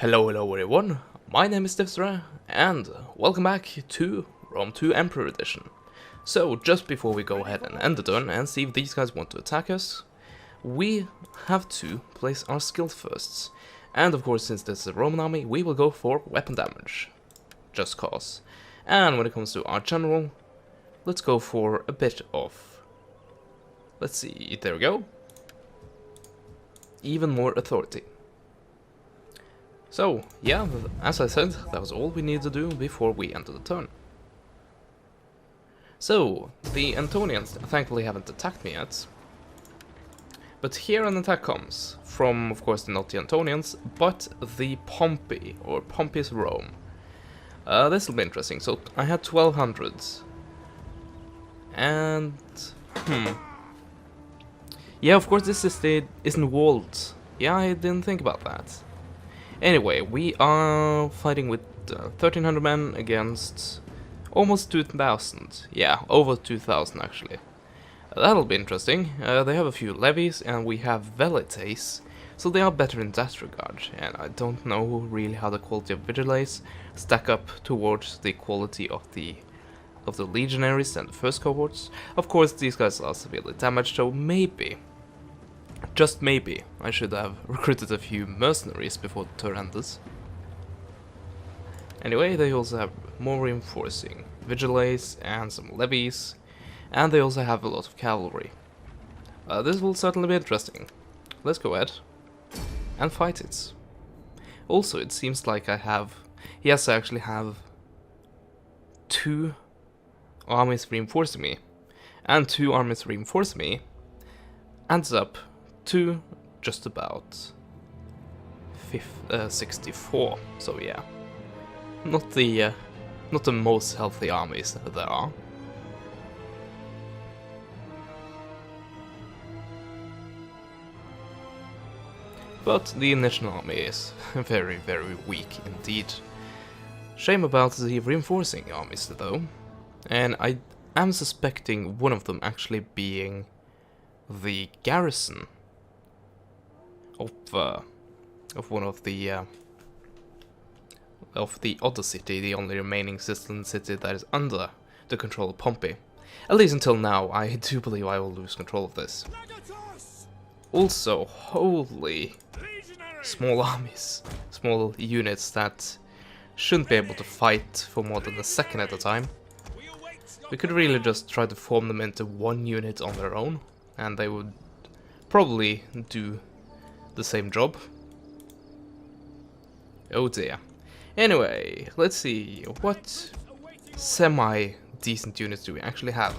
Hello everyone, my name is Divsra, and welcome back to Rome 2 Emperor Edition. So, just before we go ahead and end the turn and see if these guys want to attack us, we have to place our skill firsts. And of course, since this is a Roman army, we will go for weapon damage. Just cause. And when it comes to our general, let's go for a bit of... Let's see, there we go. Even more authority. So, yeah, as I said, that was all we needed to do before we enter the turn. So, the Antonians thankfully haven't attacked me yet. But here an attack comes, from, of course, not the Antonians, but the Pompey, or Pompey's Rome. This will be interesting. So, I had 1200. And... Yeah, of course, this isn't walled. Yeah, I didn't think about that. Anyway, we are fighting with 1300 men against almost 2000. Yeah, over 2000 actually. That'll be interesting. They have a few levies and we have velites, so they are better in that regard. And I don't know really how the quality of vigiles stack up towards the quality of the legionaries and the first cohorts. Of course, these guys are severely damaged, so maybe, just maybe, I should have recruited a few mercenaries before the turn ends. Anyway, they also have more reinforcing vigiles and some levies, and they also have a lot of cavalry. This will certainly be interesting. Let's go ahead and fight it. Also, it seems like I actually have 2 armies reinforcing me, and 2 armies reinforcing me adds up to just about 64. So yeah, not the most healthy armies there are. But the initial army is very, very weak indeed. Shame about the reinforcing armies though, and I am suspecting one of them actually being the garrison of one of the other city, the only remaining Sicilian city that is under the control of Pompey. At least until now, I do believe I will lose control of this. Also, holy small armies, small units that shouldn't be able to fight for more than a second at a time. We could really just try to form them into one unit on their own, and they would probably do the same job. Oh dear. Anyway, let's see, what semi-decent units do we actually have?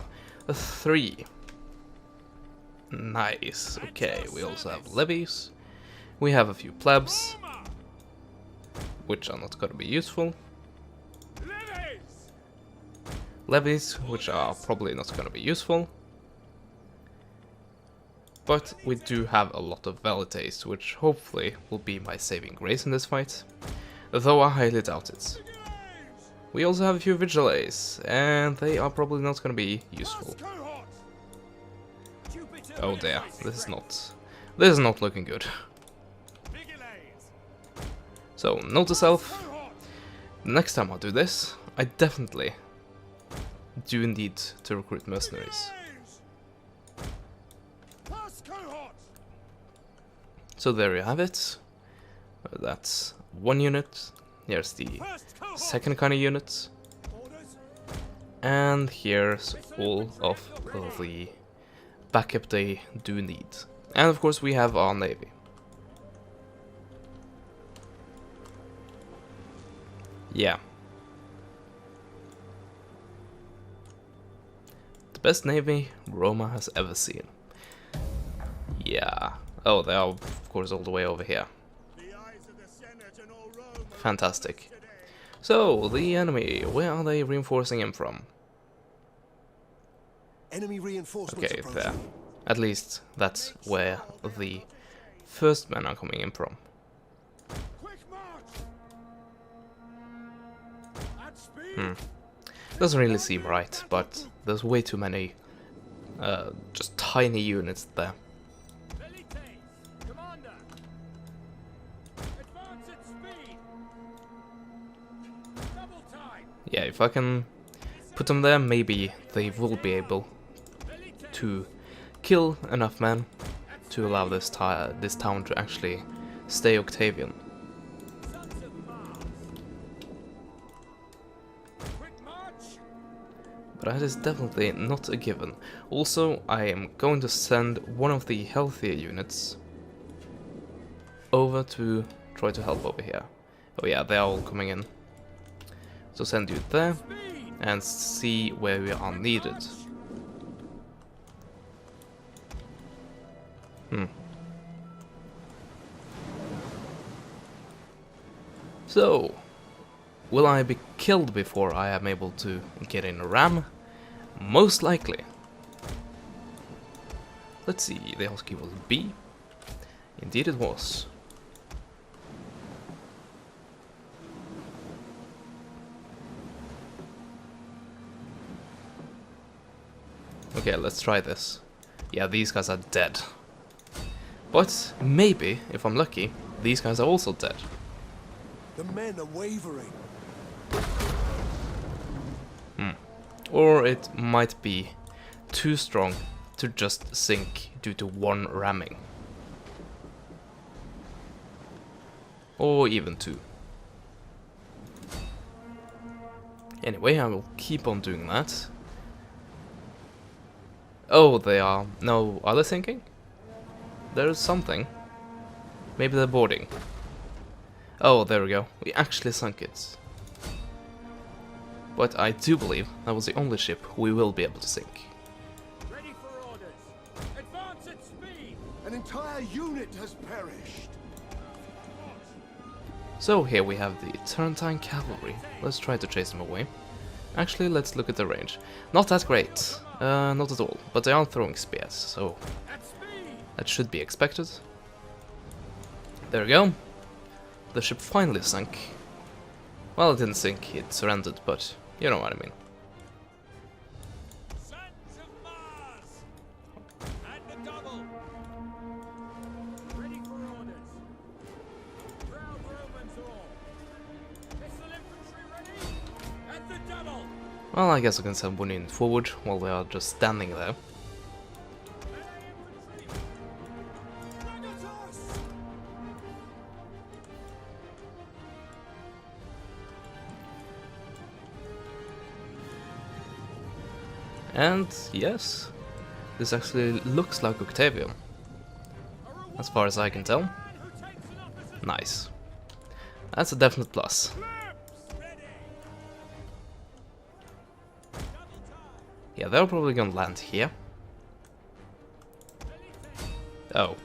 A 3. Nice, okay, we also have levies. We have a few plebs, which are not going to be useful. Levies, which are probably not going to be useful. But we do have a lot of velites, which hopefully will be my saving grace in this fight, though I highly doubt it. We also have a few vigiles, and they are probably not going to be useful. Oh dear, this is not looking good. So, note to self, next time I do this, I definitely do need to recruit mercenaries. So there you have it. That's one unit. Here's the second kind of unit. And here's all of the backup they do need. And of course we have our navy. Yeah. The best navy Roma has ever seen. Yeah. Oh, they are, of course, all the way over here. Fantastic. So, the enemy, where are they reinforcing him from? Enemy reinforcements okay, there. At least that's where the first men are coming in from. Doesn't really seem right, but there's way too many just tiny units there. Yeah, if I can put them there, maybe they will be able to kill enough men to allow this town to actually stay Octavian. But that is definitely not a given. Also, I am going to send one of the healthier units over to try to help over here. Oh yeah, they're all coming in. So send you there and see where we are needed. So, will I be killed before I am able to get in a ram? Most likely. Let's see, the hotkey was B. Indeed it was. Okay, let's try this. Yeah, these guys are dead. But maybe, if I'm lucky, these guys are also dead. The men are wavering. Or it might be too strong to just sink due to one ramming. Or even two. Anyway, I will keep on doing that. Oh, they are... No, are they sinking? There's something. Maybe they're boarding. Oh, there we go. We actually sunk it. But I do believe that was the only ship we will be able to sink. Ready for orders. Advance at speed. An entire unit has perished. So here we have the Turrentine Cavalry. Let's try to chase them away. Actually, let's look at the range. Not that great. Not at all. But they are throwing spears, so that should be expected. There we go. The ship finally sank. Well, it didn't sink, it surrendered, but you know what I mean. Sons of Mars! And the double! Ready for orders. Proud Romans all. Missile infantry ready? At the double! Well, I guess I can send one unit forward while they are just standing there. And yes, this actually looks like Octavian, as far as I can tell. Nice. That's a definite plus. Yeah, they're probably gonna land here. Oh.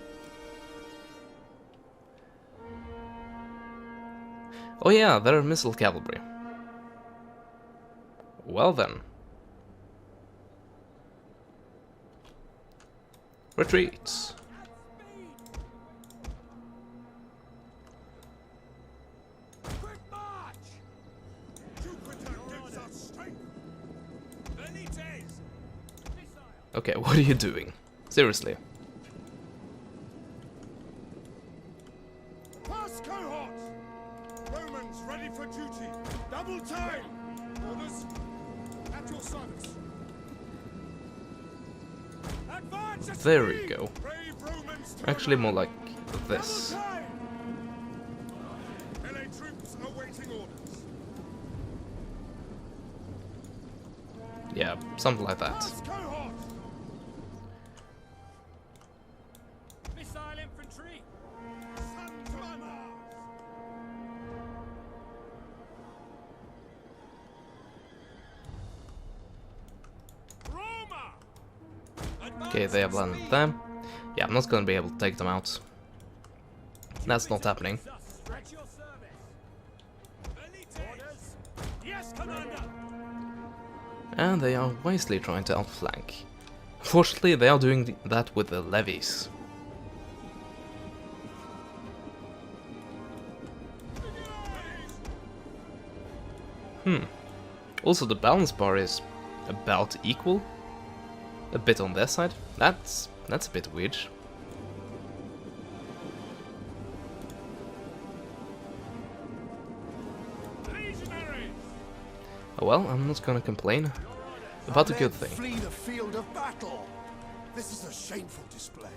Oh yeah, they're missile cavalry. Well then. Retreat. Okay, what are you doing? Seriously. Pass cohorts! Romans ready for duty. Double time! Orders at your service. Advance at There we speed! go. Brave Romans to Actually, more the like right. this. Double time! LA troops awaiting orders. Yeah, something like that. Pass cohorts! Missile infantry! Sons of Mars! Roma! Okay, they have landed there. Yeah, I'm not gonna be able to take them out. That's not happening. At your service. Orders. Yes, Commander. And they are wisely trying to outflank. Fortunately, they are doing that with the levies. Also, the balance bar is about equal. A bit on their side. That's a bit weird. Oh well, I'm not gonna complain about a good thing. Flee the field of battle. This is a shameful display.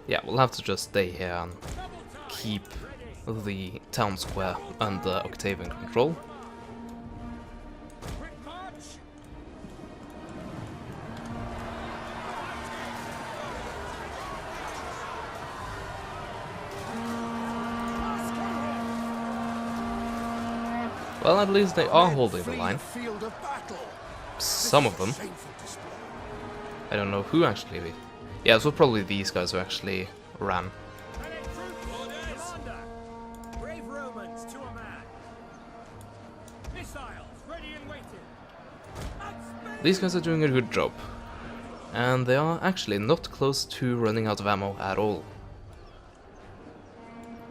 Yeah, we'll have to just stay here and keep the town square under Octavian control. Quick march! Well, at least they are holding the Flee line. field of battle. Some of them. Shameful display. I don't know who actually. Yeah, it was probably these guys who actually ran. Medic troop orders! Commander! Brave Romans to a man! Missiles ready and waiting! Outspend! These guys are doing a good job. And they are actually not close to running out of ammo at all.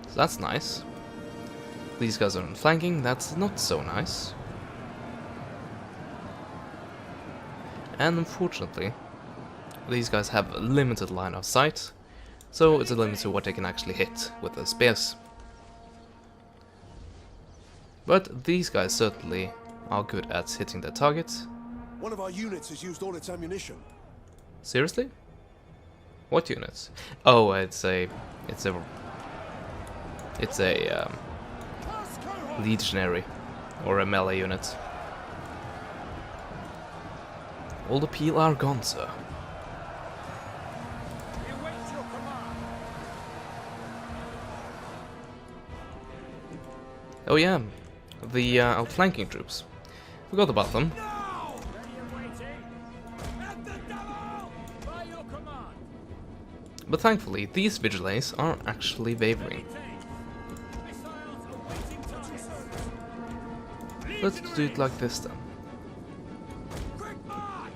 So that's nice. These guys are flanking, that's not so nice. And unfortunately, these guys have a limited line of sight, so it's a limit to what they can actually hit with their spears. But these guys certainly are good at hitting their targets. One of our units has used all its ammunition. Seriously? What units? Oh, it's a legionary or a melee unit. All the peel are gone, sir. We await your command! Oh yeah, the outflanking troops. Forgot about them. Now! Ready and waiting! At the double! By your command! But thankfully, these vigilantes are actually wavering. Missiles awaiting targets! Let's do it like this then. Quick march!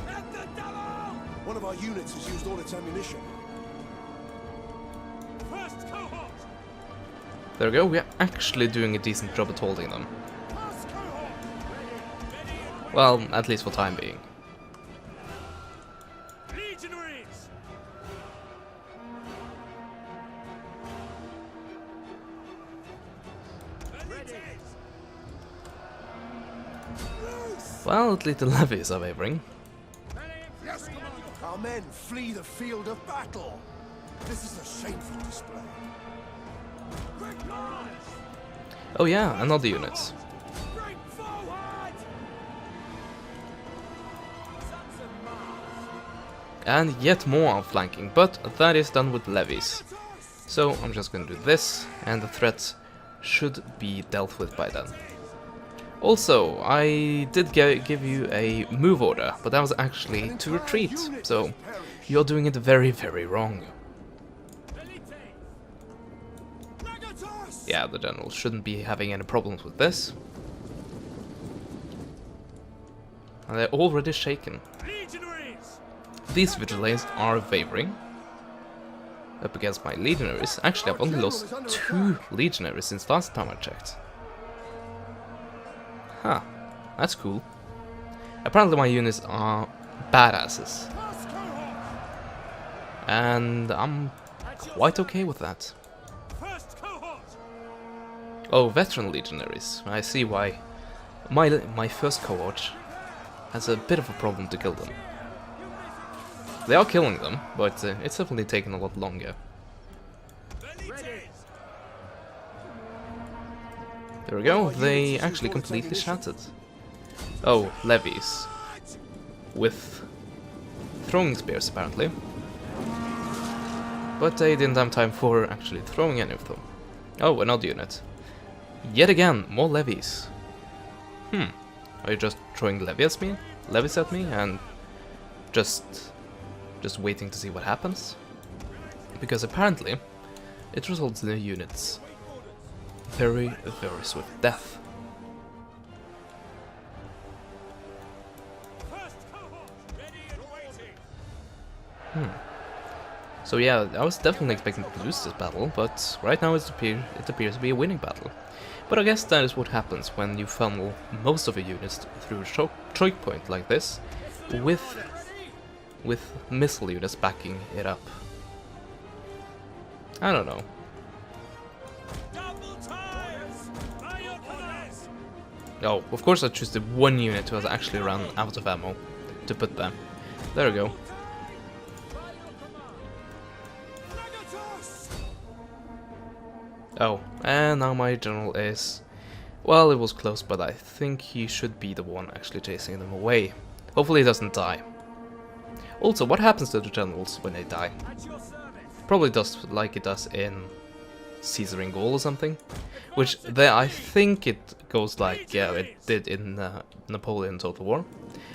At the double! One of our units has used all its ammunition. First cohort! There we go, we are actually doing a decent job at holding them. First cohort! Ready and waiting! Well, at least for time being. Legionaries! Ready! Well, at least the levies are wavering. Yes, our men flee the field of battle. This is a shameful display. Quick march! Oh yeah, another unit. Break forward! Sons of Mars! And yet more outflanking, but that is done with levies. So I'm just gonna do this, and the threat should be dealt with by then. Also, I did give you a move order, but that was actually to retreat, so you're doing it very, very wrong. Yeah, the general shouldn't be having any problems with this. And they're already shaken. Legionaries! These vigilantes are wavering up against my legionaries. Actually, I've only lost 2 legionaries since last time I checked. Huh, that's cool. Apparently my units are badasses. First cohort! And I'm quite okay with that. First cohort! Oh, veteran legionaries. I see why my first cohort has a bit of a problem to kill them. They are killing them, but it's definitely taking a lot longer. Ready! There we go, they actually completely shattered. Oh, levies. With throwing spears, apparently. But they didn't have time for actually throwing any of them. Oh, another unit. Yet again, more levies. Are you just throwing levies at me and just waiting to see what happens? Because apparently it results in the units very, very swift death. First cohort! Ready and waiting! So yeah, I was definitely expecting to lose this battle, but right now it appears to be a winning battle. But I guess that is what happens when you funnel most of your units through a choke point like this, with missile units backing it up. I don't know. Double tires! By your command! Oh, of course I choose the one unit who has actually run out of ammo to put there. There we go. Oh, and now my general is... Well, it was close, but I think he should be the one actually chasing them away. Hopefully he doesn't die. Also, what happens to the generals when they die? Probably does like it does in Caesar in Gaul or something. Which, there I think it goes like, yeah, it did in Napoleon Total War.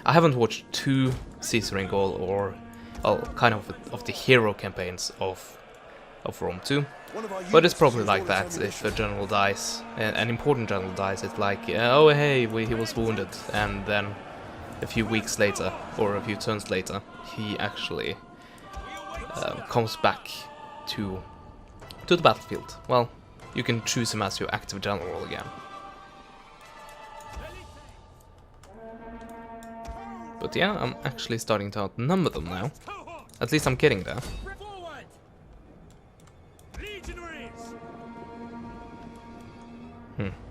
I haven't watched two Caesar in Gaul or, well, kind of the hero campaigns of Rome 2. But it's probably like that. If a general dies, an important general dies, it's like, oh hey, he was wounded, and then a few weeks later, or a few turns later, he actually comes back to the battlefield. Well, you can choose him as your active general again. But yeah, I'm actually starting to outnumber them now. At least I'm getting there.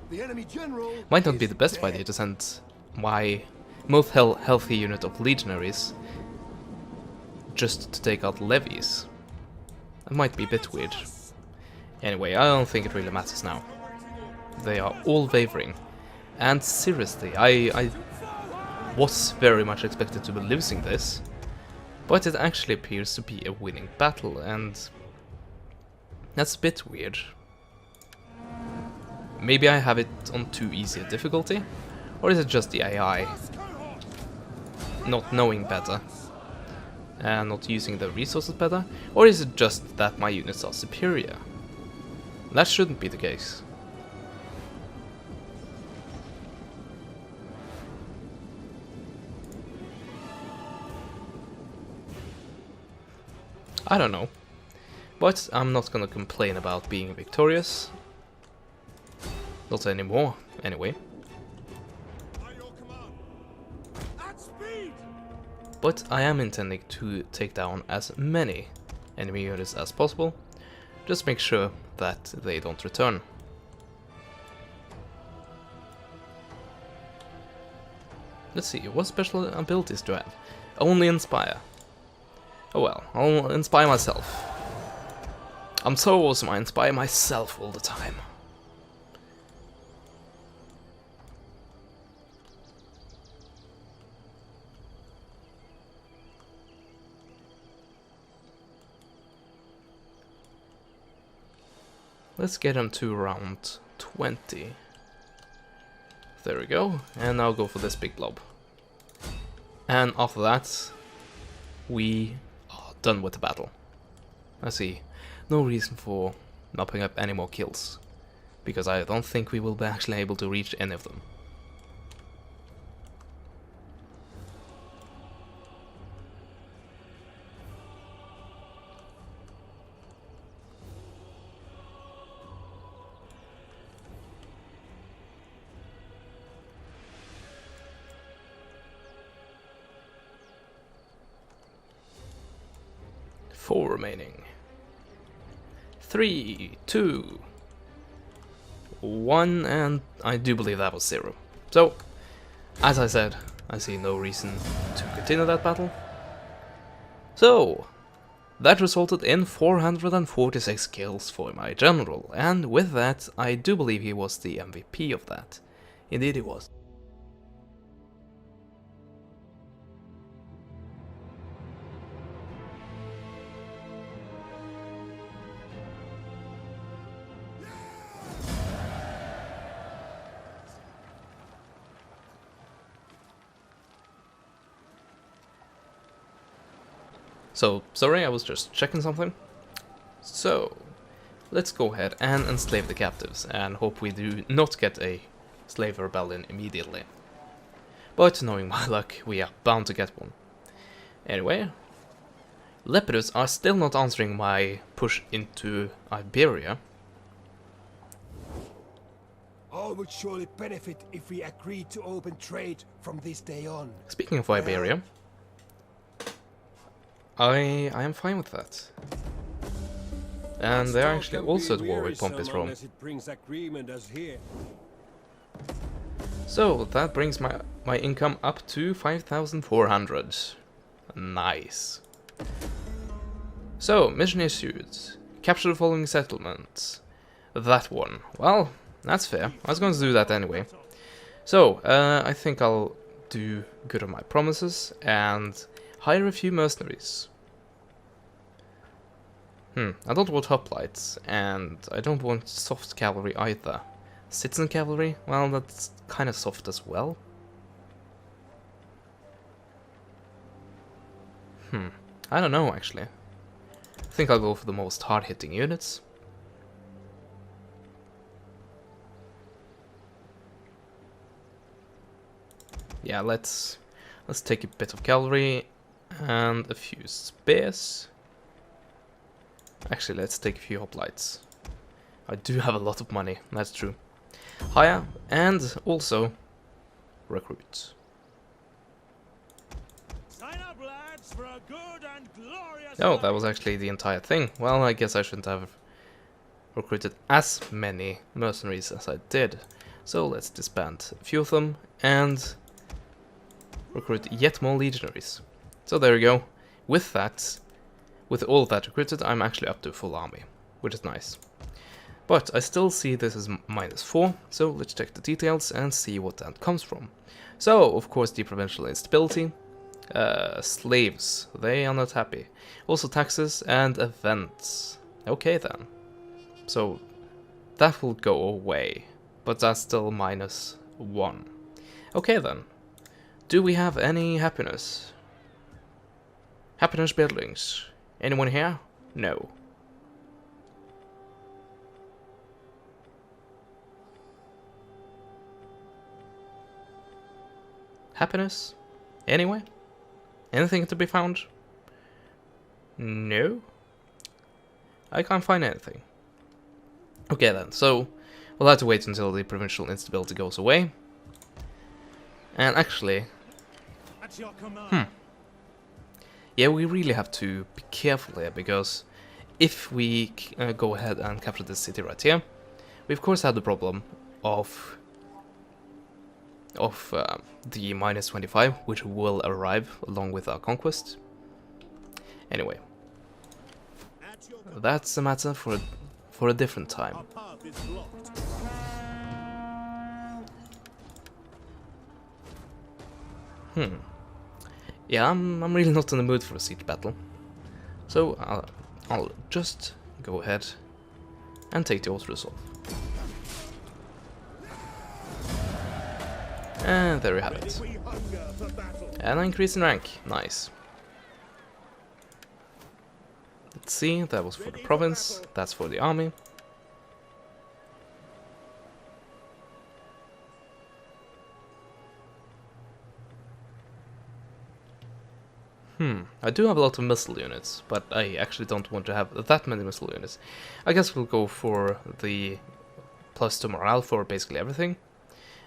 The enemy general Might not be the best idea to send my most healthy unit of legionaries just to take out levies. That might be a bit weird. Anyway, I don't think it really matters now. They are all wavering. And seriously, I was very much expected to be losing this, but it actually appears to be a winning battle, and that's a bit weird. Maybe I have it on too easy a difficulty, or is it just the AI not knowing better and not using the resources better, or is it just that my units are superior? That shouldn't be the case. I don't know, but I'm not gonna complain about being victorious. Not anymore, anyway. But I am intending to take down as many enemy units as possible, just make sure that they don't return. Let's see, what special abilities do I have? Only Inspire. Oh well, I'll inspire myself. I'm so awesome, I inspire myself all the time. Let's get him to around 20. There we go, and now go for this big blob. And after that, we are done with the battle. I see no reason for not picking up any more kills, because I don't think we will be actually able to reach any of them. Four remaining. 3, 2, 1, and I do believe that was 0. So, as I said, I see no reason to continue that battle. So, that resulted in 446 kills for my general, and with that, I do believe he was the MVP of that. Indeed he was. So, sorry, I was just checking something. So, let's go ahead and enslave the captives, and hope we do not get a slave rebellion immediately. But knowing my luck, we are bound to get one. Anyway, Lepidus are still not answering my push into Iberia. All would surely benefit if we agreed to open trade from this day on. Speaking of Iberia, I am fine with that. And they're actually also at war with Pompey's Rome. So that brings my income up to 5,400. Nice. So, mission issued. Capture the following settlements. That one. Well, that's fair. I was going to do that anyway. So, I think I'll do good on my promises and hire a few mercenaries. I don't want hoplites, and I don't want soft cavalry either. Citizen cavalry? Well, that's kind of soft as well. I don't know, actually. I think I'll go for the most hard-hitting units. Yeah, let's take a bit of cavalry and a few spears. Actually, let's take a few hoplites. I do have a lot of money, that's true. Hire and also recruit. Sign up, lads, for a good and glorious Oh, that was actually the entire thing. Well, I guess I shouldn't have recruited as many mercenaries as I did. So let's disband a few of them and recruit yet more legionaries. So there we go. With that, with all of that recruited, I'm actually up to full army, which is nice. But I still see this as -4, so let's check the details and see what that comes from. So, of course, the provincial instability. Slaves, they are not happy. Also taxes and events. Okay then. So, that will go away, but that's still -1. Okay then. Do we have any happiness? Happiness buildings. Anyone here? No. Happiness? Anyway? Anything to be found? No? I can't find anything. Okay then, so we'll have to wait until the provincial instability goes away. And actually, At your command. yeah, we really have to be careful here, because if we go ahead and capture this city right here, we of course have the problem of the -25, which will arrive along with our conquest. Anyway, At your command. that's a matter for a different time. Our path is blocked. Yeah, I'm really not in the mood for a siege battle, so I'll just go ahead and take the auto-resolve. And there you have it. We hunger for battle. And an increase in rank. Nice. Let's see, that was for the province, that's for the army. I do have a lot of missile units, but I actually don't want to have that many missile units. I guess we'll go for the +2 morale for basically everything.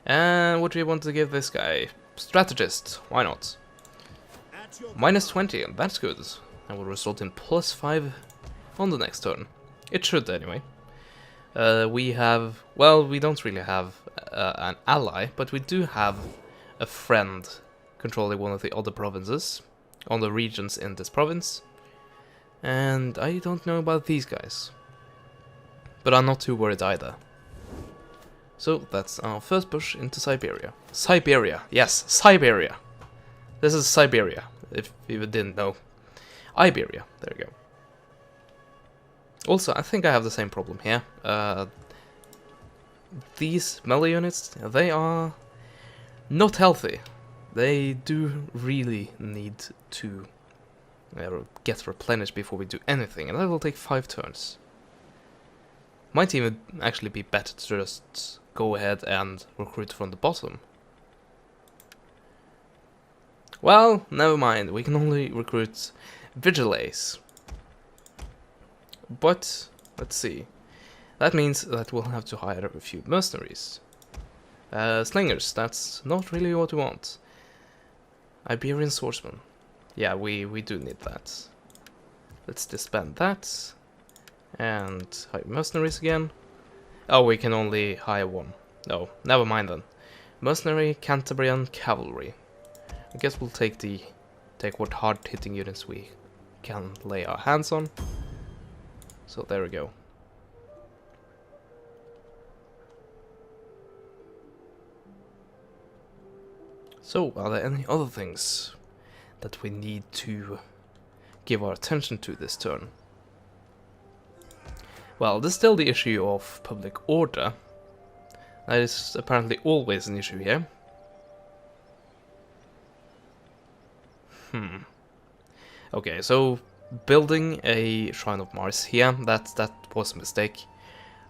And what do we want to give this guy? Strategist, why not? At your -20, that's good. That will result in +5 on the next turn. It should anyway. We have, well, we don't really have an ally, but we do have a friend controlling one of the other provinces, on the regions in this province. And I don't know about these guys, but I'm not too worried either. So that's our first push into Siberia. Siberia, yes, Siberia. This is Siberia, if you didn't know. Iberia, there we go. Also, I think I have the same problem here. These melee units, they are not healthy. They do really need to get replenished before we do anything, and that will take 5 turns. Might even actually be better to just go ahead and recruit from the bottom. Well, never mind, we can only recruit vigiles. But, let's see. That means that we'll have to hire a few mercenaries. Slingers, that's not really what we want. Iberian swordsman. Yeah, we do need that. Let's disband that. And hire mercenaries again. Oh, we can only hire one. No, never mind then. Mercenary, Cantabrian, Cavalry. I guess we'll take what hard-hitting units we can lay our hands on. So there we go. So, are there any other things that we need to give our attention to this turn? Well, there's still the issue of public order. That is apparently always an issue here. Okay, so building a Shrine of Mars here, that was a mistake.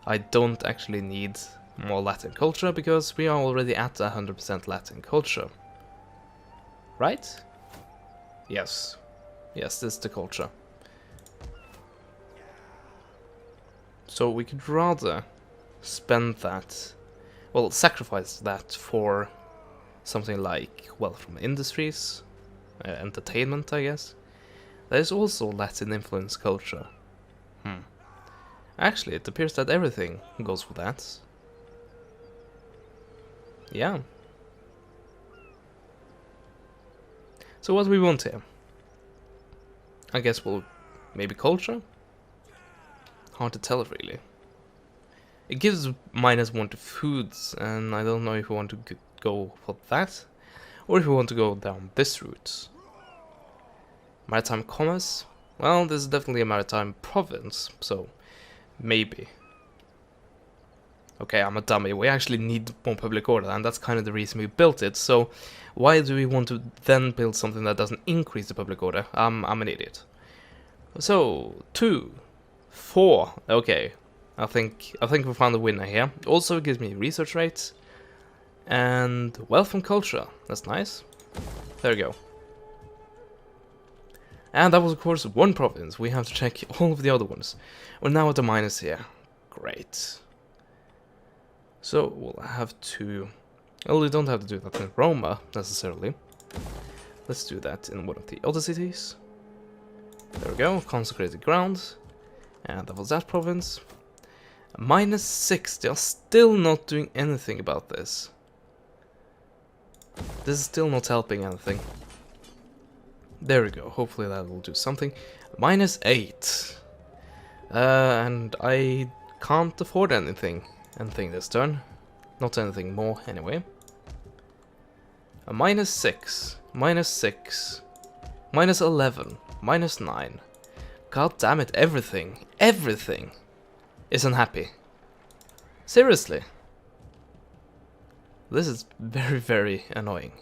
I don't actually need more Latin culture because we are already at 100% Latin culture. Right? Yes. Yes, this is the culture. So we could rather spend that, well, sacrifice that for something like, well, from industries, entertainment, I guess. There is also Latin influence culture. Actually, it appears that everything goes for that. Yeah. So what do we want here? I guess we'll maybe culture? Hard to tell really. It gives -1 to foods, and I don't know if we want to go for that, or if we want to go down this route. Maritime commerce? Well, this is definitely a maritime province, so maybe. Okay, I'm a dummy. We actually need more public order, and that's kind of the reason we built it. So why do we want to then build something that doesn't increase the public order? I'm an idiot. So 2, 4. Okay, I think we found the winner here. Also, it gives me research rates and wealth from culture. That's nice. There we go. And that was, of course, one province. We have to check all of the other ones. We're now at the minus here. Great. So we'll have to... Well, we don't have to do that in Roma, necessarily. Let's do that in one of the other cities. There we go, consecrated ground. And that was that province. -6, they are still not doing anything about this. This is still not helping anything. There we go, hopefully that will do something. -8. And I can't afford anything this turn. Not anything more, anyway. A -6, -6, -11, -9. God damn it, everything is unhappy. Seriously. This is very, very annoying.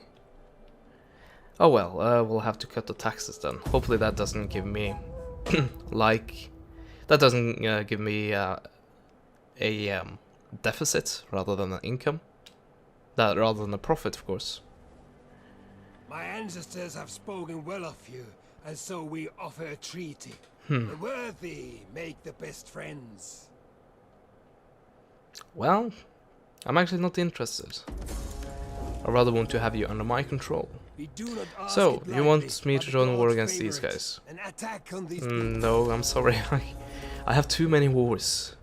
Oh well, we'll have to cut the taxes then. Hopefully that doesn't give me, give me a deficit rather than an income. Rather than a profit, of course. My ancestors have spoken well of you, and so we offer a treaty. The worthy make the best friends. Well, I'm actually not interested. I rather want to have you under my control. We do not ask So, it you want lightly, me but to the join war gods against these favor it. guys? An attack on these No, I'm sorry. I have too many wars.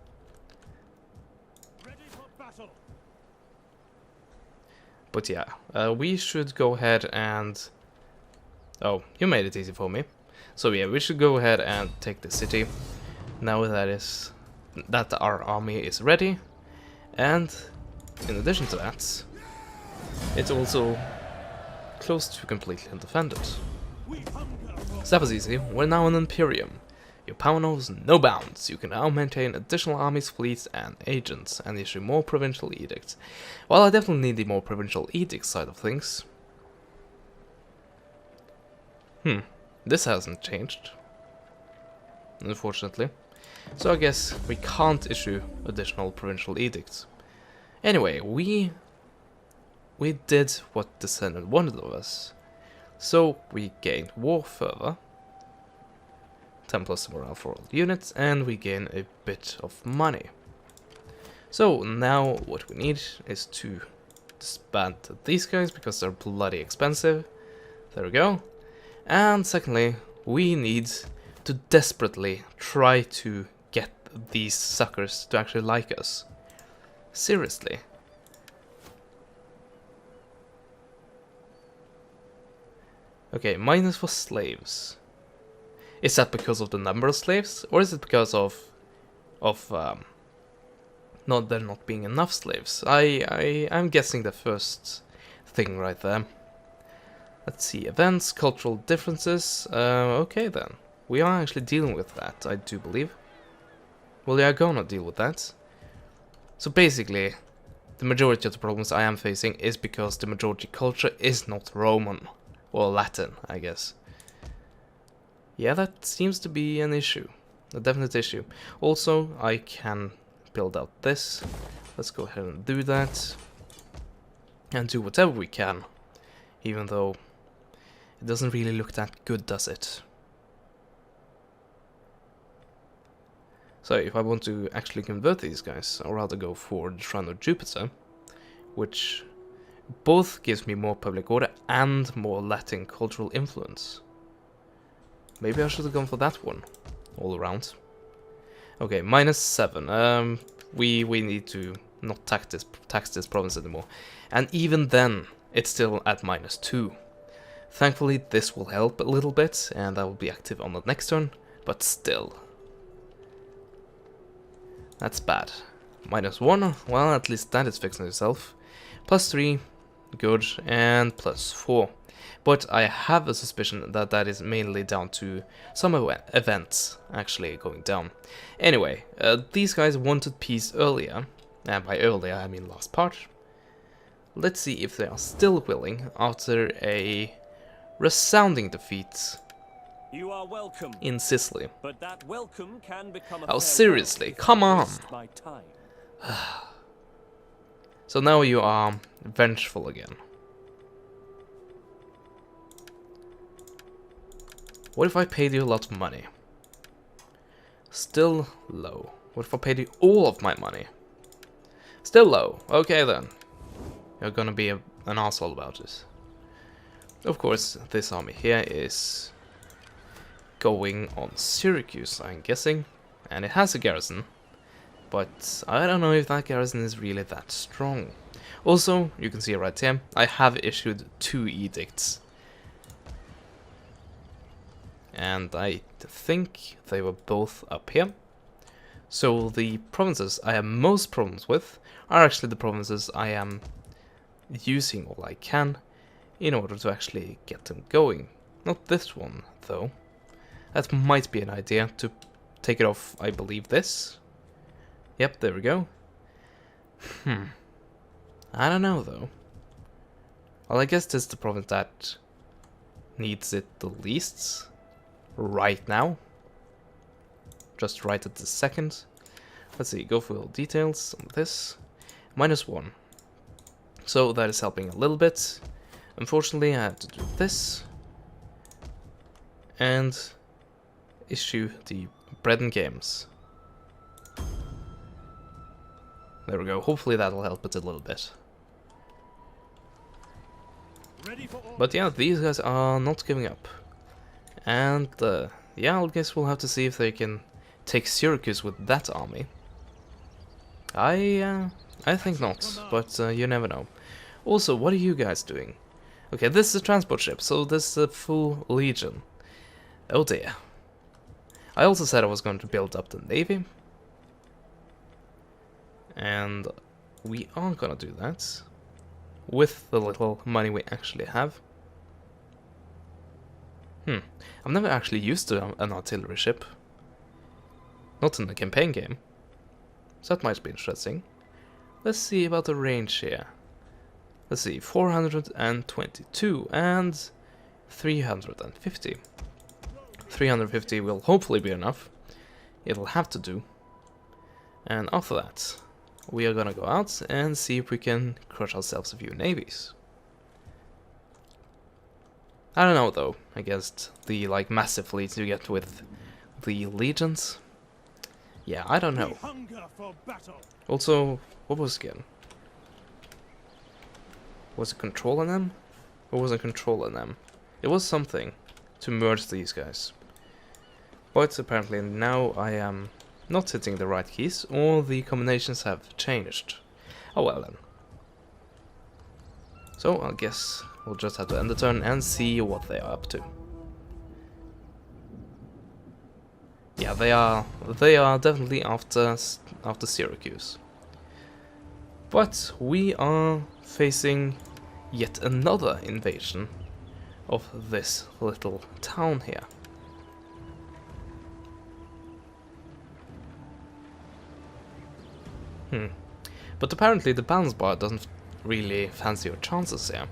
Ready for battle. But yeah, we should go ahead and... Oh, you made it easy for me. So yeah, we should go ahead and take the city. Now that our army is ready. And in addition to that, it's also close to completely undefended. So that was easy. We're now an Imperium. Your power knows no bounds. You can now maintain additional armies, fleets, and agents, and issue more provincial edicts. Well, I definitely need the more provincial edict side of things. This hasn't changed, unfortunately. So I guess we can't issue additional provincial edicts. Anyway, we did what the Senate wanted of us. So we gained war fervor, 10+ morale for all units, and we gain a bit of money. So now what we need is to disband these guys because they're bloody expensive. There we go. And secondly, we need to desperately try to get these suckers to actually like us. Seriously. Okay, minus for slaves. Is that because of the number of slaves, or is it because of not there not being enough slaves? I'm guessing the first thing right there. Let's see, events, cultural differences. Okay then, we are actually dealing with that, I do believe. Well, we are gonna deal with that. So basically, the majority of the problems I am facing is because the majority culture is not Roman. Or Latin, I guess. Yeah, that seems to be an issue. A definite issue. Also, I can build out this. Let's go ahead and do that. And do whatever we can. Even though it doesn't really look that good, does it? So if I want to actually convert these guys, I'd rather go for the Shrine of Jupiter, which both gives me more public order and more Latin cultural influence. Maybe I should have gone for that one, all around. Okay, -7. We need to not tax this province anymore, and even then, it's still at -2. Thankfully, this will help a little bit, and I will be active on the next turn. But still, that's bad. -1. Well, at least that is fixing itself. +3. Good, and +4. But I have a suspicion that that is mainly down to some events actually going down. Anyway, these guys wanted peace earlier, and by earlier I mean last part. Let's see if they are still willing after a resounding defeat You are welcome, in Sicily. but that welcome can become a Oh, farewell seriously, if come I on! waste my time. So now you are vengeful again. What if I paid you a lot of money? Still low. What if I paid you all of my money? Still low. Okay then. You're gonna be an asshole about it. Of course, this army here is going on Syracuse, I'm guessing. And it has a garrison. But I don't know if that garrison is really that strong. Also, you can see right here, I have issued 2 edicts. And I think they were both up here. So the provinces I have most problems with are actually the provinces I am using all I can in order to actually get them going. Not this one, though. That might be an idea to take it off, I believe, this. Yep, there we go. I don't know, though. Well, I guess this is the province that needs it the least right now. Just right at this second. Let's see, go for all details on this. -1. So that is helping a little bit. Unfortunately, I have to do this. And issue the bread and games. There we go. Hopefully that'll help it a little bit. But yeah, these guys are not giving up. And yeah, I guess we'll have to see if they can take Syracuse with that army. I think not, but you never know. Also, what are you guys doing? Okay, this is a transport ship, so this is a full legion. Oh dear. I also said I was going to build up the navy. And we are gonna do that with the little money we actually have. I've never actually used an artillery ship. Not in the campaign game. So that might be interesting. Let's see about the range here. Let's see, 422 and 350. 350 will hopefully be enough. It'll have to do. And after that, we are gonna go out and see if we can crush ourselves a few navies. I don't know though, against the like massive fleets you get with the legions. Yeah, I don't know. Also, what was it again? Was it control on them? Or was it control on them? It was something to merge these guys. But apparently now I am not hitting the right keys, or the combinations have changed. Oh well then. So I guess we'll just have to end the turn and see what they are up to. Yeah, they are definitely after Syracuse. But we are facing yet another invasion of this little town here. But apparently the balance bar doesn't really fancy your chances here.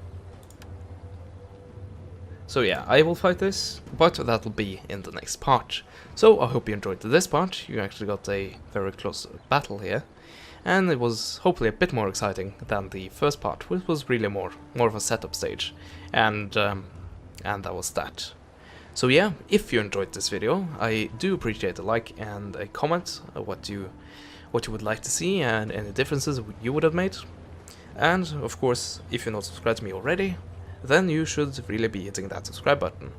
So yeah, I will fight this, but that will be in the next part. So I hope you enjoyed this part. You actually got a very close battle here, and it was hopefully a bit more exciting than the first part, which was really more of a setup stage, and that was that. So yeah, if you enjoyed this video, I do appreciate a like and a comment what you would like to see and any differences you would have made. And of course, if you're not subscribed to me already, then you should really be hitting that subscribe button.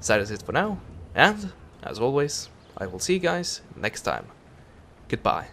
So that is it for now, and as always, I will see you guys next time. Goodbye.